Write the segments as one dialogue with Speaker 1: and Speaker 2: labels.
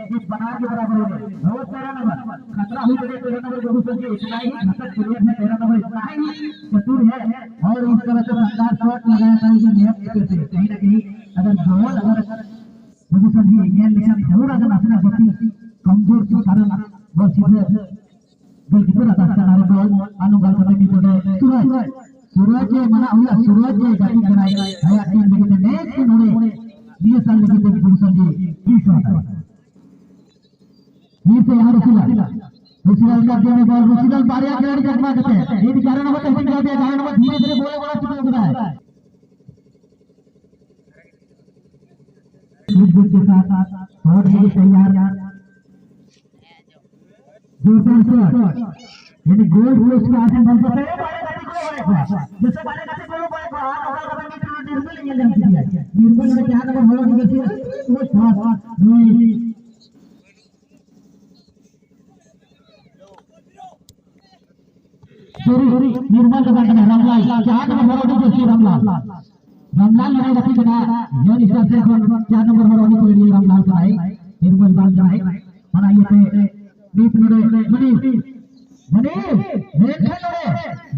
Speaker 1: इस बना के बराबर हो गए बहुत सारा नंबर खतरा हुई बड़े 13 नंबर गुरु सर जी इतना ही घटक प्लेयर है 13 नंबर इतना ही चतुर है और इस तरह से शानदार शॉट लगाया था कि नेट से कहीं ना कहीं अगर बॉल अगर गुरु सर जी ये निशान थोड़ा सा अपना गति कमजोर के कारण बॉल सीधे गोलकीपर आता है बॉल अनुगल करने की तो सूरज mana ulah सूरज gati kerai aya tim begitu next nore dia साल begitu गुरु जी की शॉट ये से यार रुचिलाल का देने बॉल रुचिलाल बारिया खिलाड़ी जगमा करते हैं ये कारण नंबर टेंशन कर दिया कारण नंबर धीरे धीरे बोले बड़ा चुप हो रहा है गुड के साथ शॉट के तैयार दूसरा शॉट यानी गोल पोस्ट के आगे बन सकते हैं जैसे बारे का गोल पड़ेगा और अगर निर्मल ये लेंगे दिया निर्मल ने क्या नंबर होगा देखिए वो शॉट सॉरी निर्मल का बैठना रामलाल क्या नंबर होगा देखिए रामलाल ने रखी बना ये निशान से क्या नंबर होगा देखिए रामलाल का है निर्मल बाल का है बनाइए पे बीच में मनीष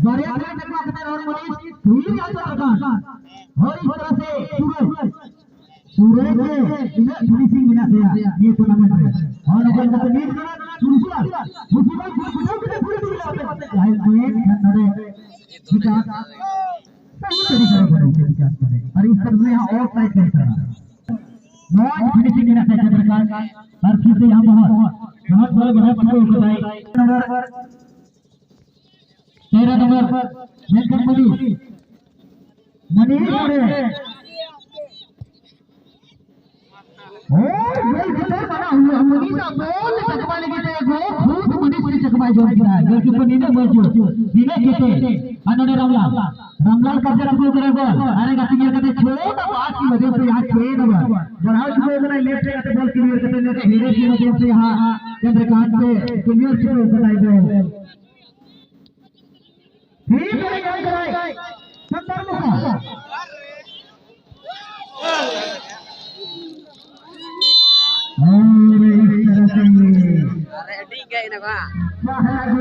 Speaker 1: बारिया खिलाड़ी जगमा करते और मनीष पूरी आता है और इस तरह से सूरज ने फिनिशिंग बिना दिया ये टूर्नामेंट में और अगर तकनीक रुचिलाल सही तरीके से और इस तरह में और साइड करता है बहुत फिनिशिंग बिना चंद्रकांत और फिर से यहाँ बहुत बड़े बताए नंबर 13 नंबर वेंकट मनीष और गोल कीपर बना हुआ मनीष गोल चकमा लेके गो खूब मनीष ने चकमा जोड़ दिया गोलकीपर नीने मजो नीने केते अनोने रामलाल का जरा गोल करे गोल अरे का क्लियर करते छोटा पास की वजह से यहां 6 नंबर बढ़ाओ जो बना लेफ्ट से करते बॉल क्लियर करते लेते हीरे की वजह से यहां चंद्रकांत पे क्लियर शुरू कराई गए ठीक है क्या कराए संदर्भ का और इस तरह से
Speaker 2: अरे ठीक है ना
Speaker 1: महाराज